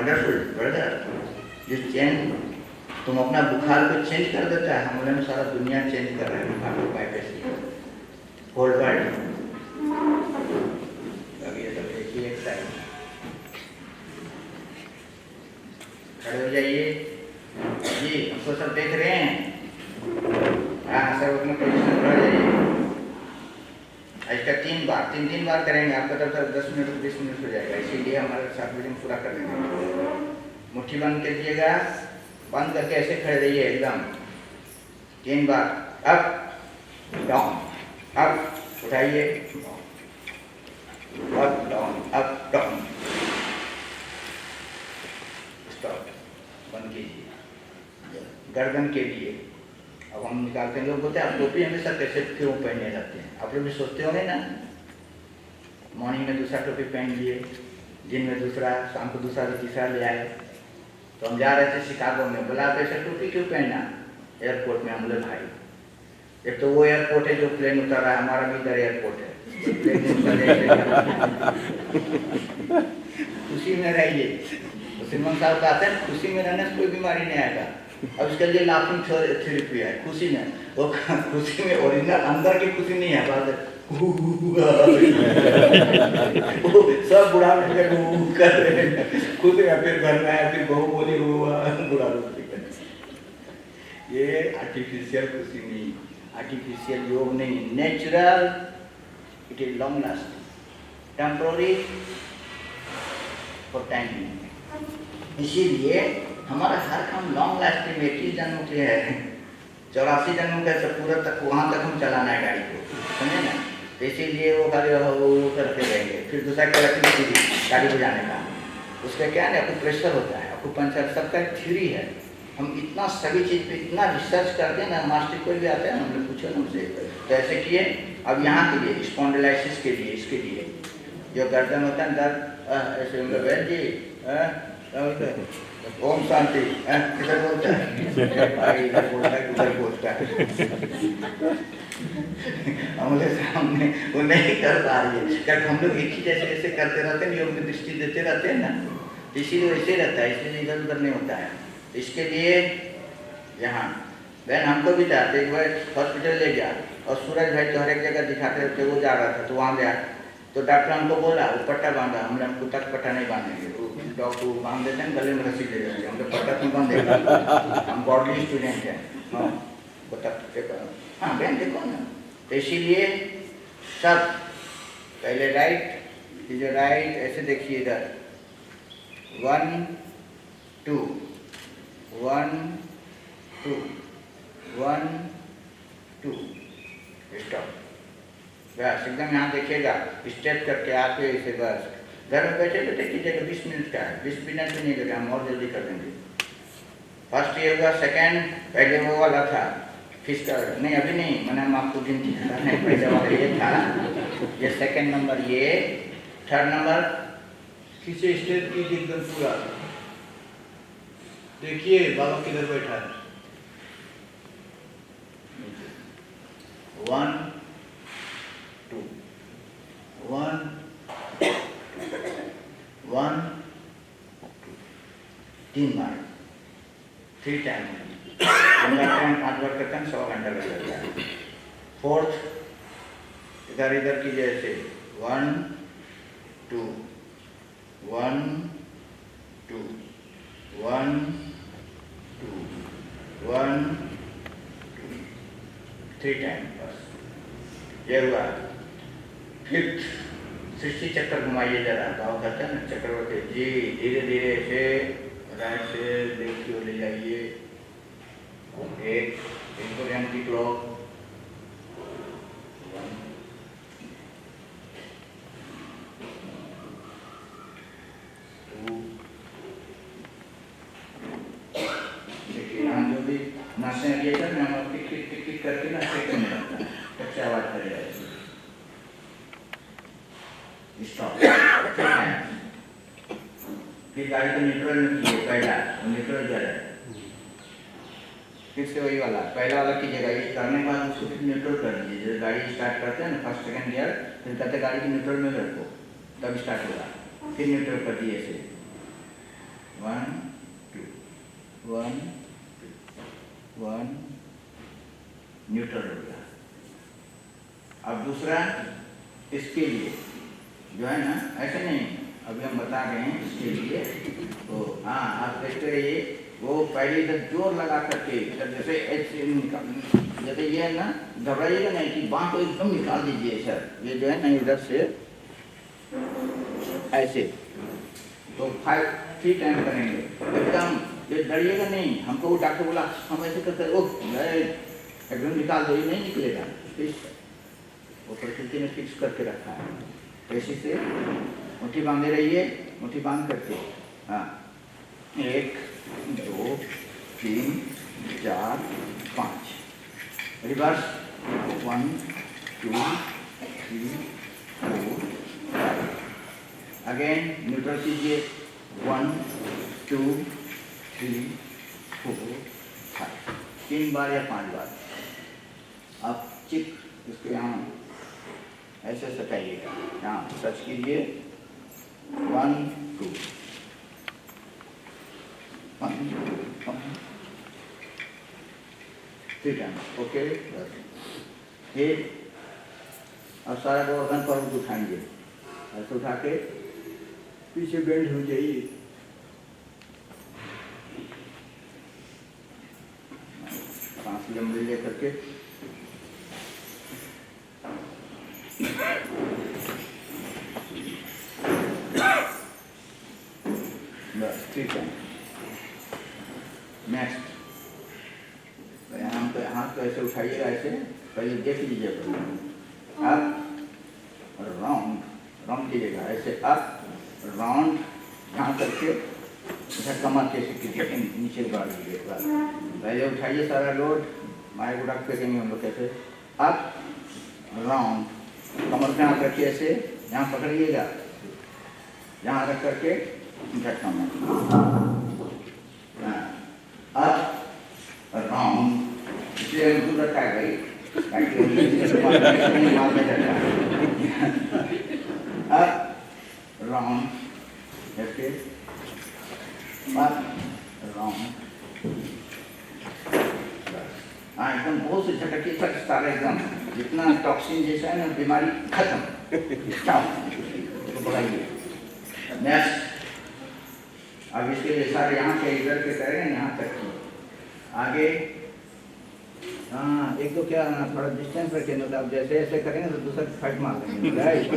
Wonderful brother, ये change तुम अपना बुखार को चेंज कर देता है, हम लोग सारा दुनिया चेंज कर रहे हैं बुखार को बाईपास होल वर्ल्ड। अब ये सब देखिए एक साइड खड़े हो जाइए जी, हमको सब देख रहे हैं। हाँ सब अपने पोजिशन पर आ जाइए। इसका 3 बार करेंगे, आपका तब तक 10 मिनट 20 मिनट हो जाएगा, इसीलिए हमारे 7 बजे में पूरा कर लेंगे। मुट्ठी बंद कीजिएगा, बंद करके ऐसे खड़े रहिए एकदम 3 बार। अप डाउन, अप उठाइए, up down, up down, stop, बंद कीजिए। गर्दन के लिए अब हम निकालते हैं। लोग बोलते हैं आप टोपी हमेशा कैसे क्यों पहनने जाते हैं? आप लोग भी सोचते होंगे ना, मॉर्निंग में दूसरा टोपी पहन लिए, दिन में दूसरा, शाम को दूसरा तो तीसरा ले आए। तो हम जा रहे थे शिकागो में, बोला आप ऐसा टोपी क्यों पहना एयरपोर्ट में? हम बोले भाई एक तो वो एयरपोर्ट है जो प्लेन उतर रहा है, हमारा भी इधर एयरपोर्ट है, खुशी में रहिए। मुसलमान साहब कहते हैं खुशी में रहने से कोई बीमारी नहीं आएगा। अब इसके लिए लाफिंग थेरेपी है खुशी में, वो खुशी में ओरिजिनल अंदर की खुशी नहीं है, बात सब बुढ़ा कर रहे हैं, खुद या फिर घर में आया फिर बहू बोली बुढ़ा रोटी। ये आर्टिफिशियल खुशी नहीं, आर्टिफिशियल योग नहीं, natural, it is long lasting, temporary for time. इसीलिए हमारा हर काम लॉन्ग लास्टिंग 21 जन्म के है, 84 जन्म का सब पूरा तक वहाँ तक हम चलाना है गाड़ी को, समझे ना? तो इसीलिए वो गाड़ी वो करते रहेंगे। फिर दूसरा क्या रखते हैं गाड़ी बजाने का, उसका क्या है आपको प्रेशर होता है, आपको पंचर, सबका एक थ्योरी है। हम इतना सभी चीज़ पे इतना रिसर्च करते हैं ना, मास्टर कोई भी आता है हमने पूछा ना उनसे, तो ऐसे किए। अब यहाँ के लिए स्पॉन्डिलाइसिस के लिए, इसके लिए जो गर्दन होता है दर्द, ऐसे उनका बहन जी ओम शांति किधर बोलता है, इधर बोलता है उधर बोलता है। हमारे सामने वो नहीं कर पा रही है, क्या हम लोग एक ही जैसे ऐसे करते रहते हैं, योग में दृष्टि देते रहते हैं ना, इसीलिए वैसे रहता है, इसलिए इधर उधर नहीं होता है। इसके लिए यहाँ बहन हमको भी चाहते, एक बार हॉस्पिटल ले गया और सूरज भाई तो हर एक जगह दिखाते रहते, वो जा रहा था तो वहाँ गया तो डॉक्टर हमको बोला वो पट्टा बांधा, हमने हमको तक पट्टा नहीं बांधेंगे, डॉक्टर बांध देते हैं, गले में रस्सी दे देते हैं, हम तो पट्टा क्यों बांधेंगे, हम गॉडली स्टूडेंट हैं। हाँ हाँ बहन देखो ना, तो इसीलिए सब पहले राइट, जो राइट ऐसे देखिए इधर 1 2 1 2 1 2 स्टॉप, बस एकदम यहाँ देखिएगा स्ट्रेच करके आके इसे, बस घर में बैठे बैठे कीजिएगा, 20 मिनट का है, 20 मिनट भी नहीं लगा, हम और जल्दी कर देंगे। फर्स्ट ये होगा, सेकेंड पहले वो वाला था फिजिकल, नहीं अभी नहीं, मैंने हम आपको गिनती करा नहीं, पहले वाला ये था, ये सेकेंड नंबर, ये थर्ड नंबर किसी स्ट्रेच कीजिए एकदम पूरा, देखिए बाबा किधर बैठा है, 1 2 1 1 3 बार, 3 टाइम, 5 बार करते हैं, 100 घंटा लग जाता है। फोर्थ इधर इधर की जैसे 1 2 1 2 1 2 1 2 3 टाइम, बस ये हुआ। फिफ्थ 60 चक्कर घुमाइए जरा, गाँव करते हैं ना चक्रवर्ती जी, धीरे धीरे से राइट से लेफ्ट की ओर ले जाइए, एक इनको एंटी क्लॉक, 1 2, देखिए यहाँ जो भी नाचने लगे थे ना, हम टिक टिक टिक टिक करके ना सेकंड लगता है, अच्छी आवाज करेगा स्टॉप। फिर गाड़ी को न्यूट्रल में कीजिए, पहला न्यूट्रल जा रहा है, फिर से वही वाला पहला वाला कीजिएगा, ये करने के बाद उसको फिर न्यूट्रल कर दीजिए। जैसे गाड़ी स्टार्ट करते हैं ना फर्स्ट सेकंड गियर, फिर कहते गाड़ी की न्यूट्रल में रखो तब स्टार्ट होगा, फिर न्यूट्रल कर दिए ऐसे 1 1 न्यूट्रल हो गया। अब दूसरा इसके लिए जो है ना, ऐसे नहीं, अभी हम बता रहे हैं इसके लिए। तो हाँ, आप देखते रहिए, वो पहले इधर जोर लगा करके इधर जैसे जैसे ये है ना, घबराइएगा नहीं कि बाँह को एकदम निकाल दीजिए सर, ये जो है ना इधर से ऐसे। तो 5 टाइम करेंगे एकदम, ये डरिएगा नहीं। हमको वो डॉक्टर बोला हम ऐसे करते, वो एकदम निकाल दो, ये नहीं निकलेगा। वो प्रकृति ने फिक्स करके रखा है। तो इसी से मुट्ठी बांधे रहिए, मुट्ठी बांध करके, हाँ, 1 2 3 4 5, रिवर्स 1 2 3 4 5, अगेन न्यूट्रल कीजिए 1 2 3 4 5, 3 बार या 5 बार। अब चिक इसके यहाँ ऐसे सटाइएगा, यहाँ टच कीजिए 1 2 1 3 टाइम, ओके। फिर अब सारा गोवर्धन पर्वत उठाएंगे, ऐसे उठा के पीछे बेंड हो जाइए। सांस लंबी ले करके बस, ठीक है। नेक्स्ट, यहाँ पे हाथ को ऐसे उठाइएगा, ऐसे पहले देख लीजिए, अप राउंड राउंड कीजिएगा, ऐसे अप राउंड, यहाँ करके इधर कमर के नीचे गाड़ दीजिए। पहले उठाइए सारा लोड, मारे को रख फेंकेंगे हम लोग कैसे, अप राउंड, कमर पे हाथ रखिए ऐसे, यहाँ पकड़िएगा, यहाँ रख करके झटका मार, अप राउंड, इसलिए दूर रखा है भाई, अप राउंड, ऐसे अप राउंड, हाँ एकदम बहुत से झटके तक सारे एकदम, जितना टॉक्सिन जैसा है ना बीमारी खत्म। तो बढ़ाइए। नेक्स्ट, अब इसके लिए सारे यहाँ से इधर के करें, यहाँ तक की आगे, हाँ एक तो क्या थोड़ा डिस्टेंस रखें, तो आप जैसे ऐसे करेंगे तो दूसरा फट मार देंगे, राइट।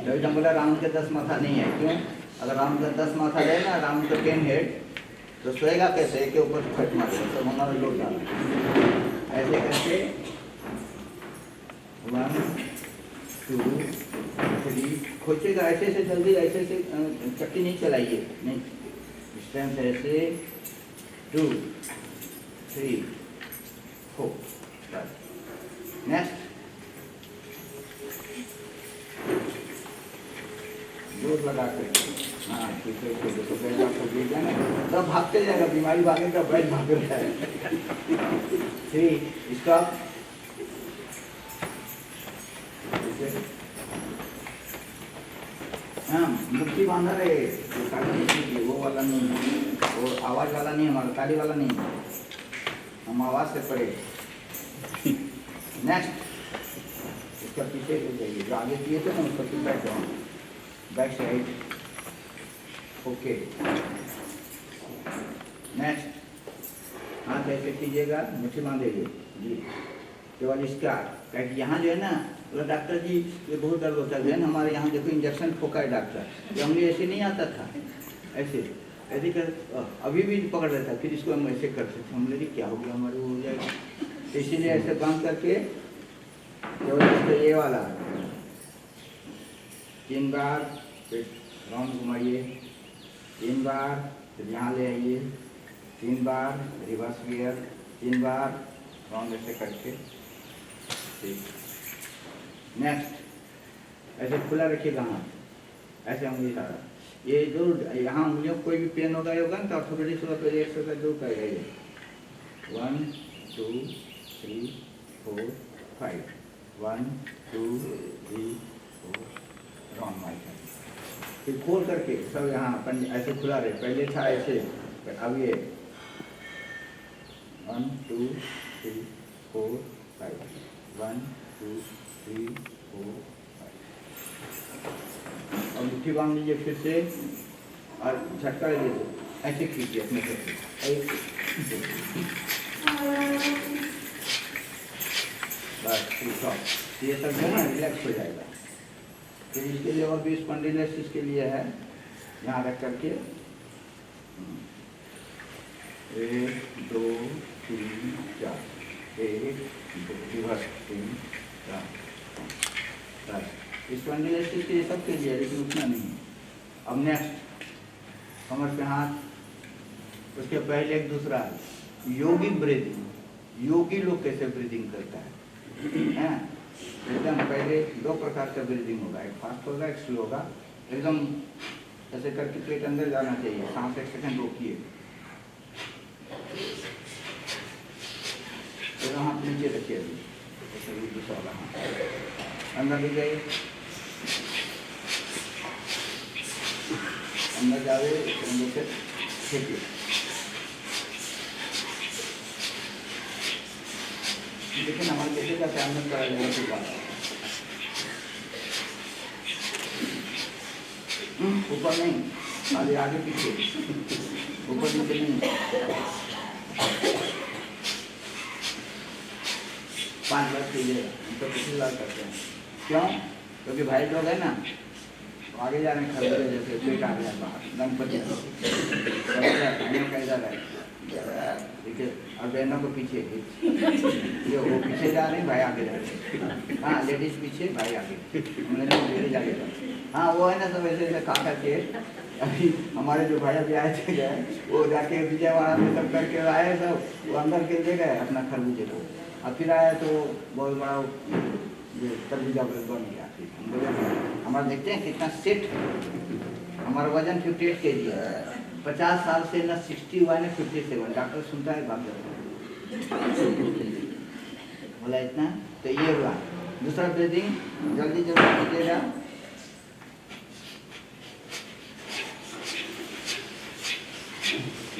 जब हम बोला राउंड के 10 माथा नहीं है, क्यों? अगर राउंड का 10 माथा रहे ना, राउंड का 10 हेड, तो सोएगा कैसे, एक के ऊपर फट मारेगा, सब हमारा लोड डाल ऐसे करके 1 2 3 खोचेगा, ऐसे से जल्दी, ऐसे से चक्की नहीं चलाइए, नहीं, डिस्टेंस ऐसे 2 3 4, नेक्स्ट, जोर लगा कर, हाँ ठीक है, तो पहले आपको देख जाना, तब भागते जाएगा, बीमारी भागेगा, बैठ भागेगा है। ठीक, स्टॉप, हाँ मुट्ठी बांधा रहे, वो वाला नहीं, वो आवाज वाला नहीं, हमारा ताली वाला नहीं, हम आवाज से पड़े। नेक्स्ट, इसका पीछे हो जाइए, जो आगे किए थे ना उसका पीछे back down, back side, okay. Next, हाथ ऐसे कीजिएगा, मुट्ठी बांधेंगे जी, केवल इसका, क्या यहाँ जो है ना, तो डॉक्टर जी ये बहुत दर्द होता है, हमारे यहाँ देखो इंजेक्शन ठोका है डॉक्टर, ये हमें ऐसे नहीं आता था, ऐसे ऐसे कर, अभी भी पकड़ रहा था, फिर इसको हम ऐसे करते थे, हम लोग क्या हो गया, हमारे वो हो जाएगा, तो इसीलिए ऐसे बांध करके केवल इसको ये वाला 3 बार, फिर राउंड घुमाइए, 3 बार, फिर यहाँ ले आइए, 3 बार रिवर्स गियर, 3 बार राउंड ऐसे करके, ठीक। नेक्स्ट, ऐसे खुला रखिएगा हाथ, ऐसे उंगली सारा, ये जो यहाँ उंगलियों को कोई भी पेन होगा ना, तो ऑर्थोपेडिक्स वाला पहले एक्सरसाइज जो करेगा ये 1 2 3 4 5, 1 2 3 4 राउंड माइक, फिर खोल करके सब यहाँ अपन ऐसे खुला रहे, पहले था ऐसे, अब ये 1 2 3 4 5 1 2 3 4 5 और मुट्ठी बांध लीजिए फिर से और झटका ले लीजिए, ऐसे खींचिए अपने से बस ये सब जो है रिलैक्स हो जाएगा। फिर इसके लिए और भी स्पॉन्डिलोसिस के लिए है, यहाँ रख करके 1 2 3 4 1 2 रिवर्स 3 4 स्पॉन्डिलोसिस के सब के लिए, लेकिन उतना नहीं। अब नेक्स्ट कमर पे हाथ, उसके पहले एक दूसरा योगी ब्रीदिंग। योगी लोग कैसे ब्रीदिंग करता है एकदम पहले 2 प्रकार का ब्रीदिंग होगा, एक फास्ट होगा एक स्लो होगा। एकदम ऐसे करके पेट अंदर जाना चाहिए, सांस 1 सेकंड रोकिए, एकदम हाथ नीचे रखिए, दूसरा वाला हाथ अंदर ले जाइए, अंदर जावे अंदर से फेंकिए। देखिए हमारे कैसे का कैमरा करा जाएगा फिर बात। ऊपर नहीं, खाली आगे पीछे, ऊपर नीचे नहीं। 5 बार कीजिएगा, हम तो पिछली बार करते हैं। क्यों? क्योंकि भाई लोग है ना आगे जा रहे हैं, खरबूजे जैसे पेट आ गया बाहर, गणपति कैसा है, ठीक है। और बहनों को पीछे, ये वो पीछे जा रहे हैं, भाई आगे जा रहे हैं। हाँ लेडीज पीछे, भाई आगे, लेडीज आगे। हाँ वो है ना, सब ऐसे ऐसे खा करके अभी हमारे जो भाई अभी आए थे गए, वो जाके विजयवाड़ा में सब करके आए, सब वो अंदर के ले गए अपना खरबूजे को, और फिर आया तो बहुत बड़ा तरबूजा बन गया। हमारा देखते हैं कितना सेट, हमारा वजन 58 kg है, 50 साल से ना 60 हुआ ना 57, डॉक्टर सुनता है बात बोला इतना। तो ये हुआ दूसरा ब्रीदिंग, जल्दी जल्दी कीजिएगा।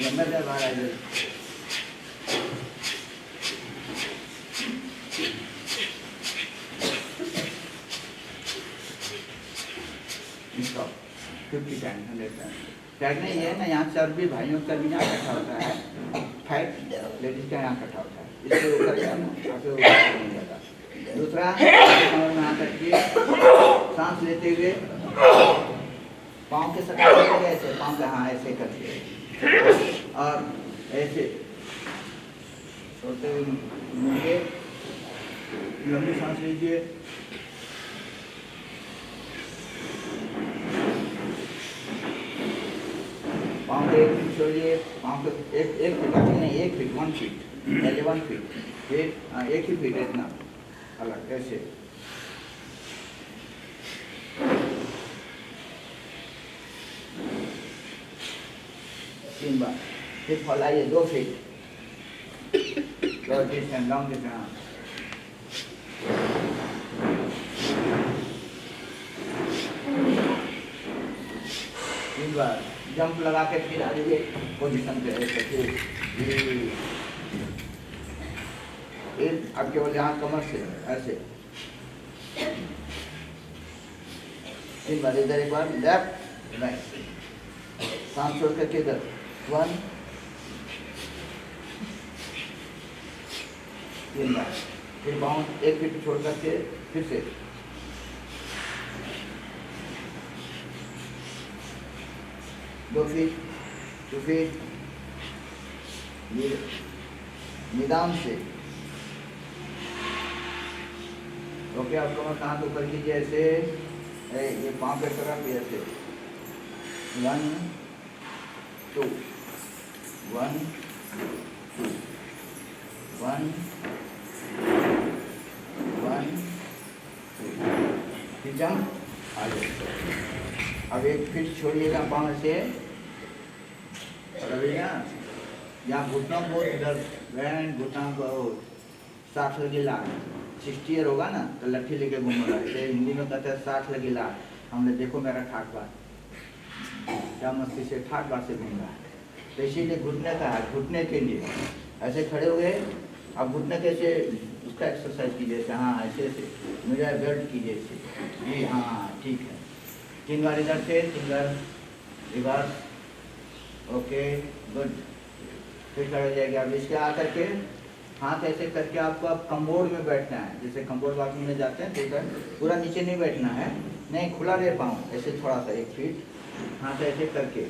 लंबा जा बाहर आ जाए, इसका 50 टाइम 100 टाइम। फैट नहीं है ना, यहाँ चर्बी, भाइयों का भी यहाँ इकट्ठा होता है, फैट लेडीज का यहाँ इकट्ठा होता है, इससे ऊपर नहीं जाता। दूसरा कमर में हाथ रखिए, सांस लेते हुए पाँव के सटा ऐसे, पाँव के हाँ ऐसे करके, और ऐसे छोड़ते हुए मुड़िए, लंबी सांस लीजिए, पाँव को 1 फीट छोड़िए, पाँव को 1 फीट नहीं, 1 फीट 1 फीट पहले 1 फीट, फिर 1 ही फीट इतना अलग ऐसे। तीन बार, फिर फैलाइए 2 feet, short distance long distance. तीन बार जंप लगा के फिर आ जाइए पोजिशन पे ऐसे, फिर अब केवल यहाँ कमर से ऐसे 3 बार, इधर 1 बार, लेफ्ट राइट, सांस छोड़ करके इधर 1 3 बार, फिर बाउंड 1 फीट छोड़ करके फिर से 2 फीट 2 फीट, निदान से। ओके, अब कमर हाथ ऊपर कीजिए ऐसे, ये पाँव के तरफ ऐसे 1 2 1 2 1 1 2, फिर जंप आ जाए। अब 1 फीट छोड़िएगा पाँव से, और अभी यहाँ घुटना बहुत दर्द, घुटना बहुत 60 लगी लाख, 60 ईयर होगा ना तो लट्ठी लेके घूम रहा है, हिंदी में कहते हैं 60 लगी लाख। हमने देखो मेरा ठाक बात, क्या मस्ती से ठाक बात से घूम रहा है। तो इसीलिए घुटने का है, घुटने के लिए ऐसे खड़े हुए आप घुटने कैसे उसका एक्सरसाइज कीजिए ऐसे, हाँ ऐसे ऐसे मेरा बेल्ट कीजिए ऐसे जी, हाँ ठीक है। 3 बार इधर से, 3 बार रिवर्स, ओके गुड। फिर खड़े हो जाएंगे आप। इसके आकर के हाथ ऐसे करके आपको अब कम्बोर्ड में बैठना है, जैसे कम्बोर्ड बाथरूम में जाते हैं तो इधर पूरा नीचे नहीं बैठना है, नहीं खुला रह पाऊँ ऐसे थोड़ा सा 1 फीट हाथ ऐसे करके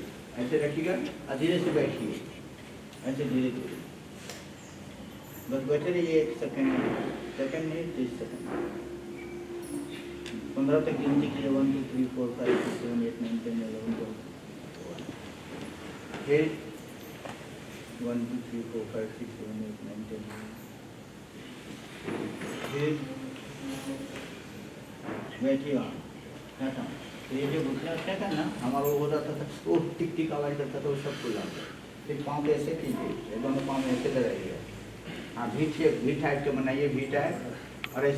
ऐसे रखिएगा और धीरे से बैठिए ऐसे धीरे धीरे, बस बैठे रहिए 1 सेकेंड नहीं 30 सेकेंड, 15 तक गिनती कीजिए। 1 2 3 4 5 6 7 8 9 10 11 12 फिर 1 2 3 4 5 6 7 8 9 10 फिर बैठिए वहाँ क्या था। तो ये जो घुटना क्या था ना हमारा वो हो जाता था, वो टिक टिक आवाज़ करता था, वो सब खुला गया। फिर पाँव पे ऐसे कीजिए, दोनों पाँव में ऐसे लगाइए, हाँ भी टाइप के बनाइए, भी टाइप और ऐसे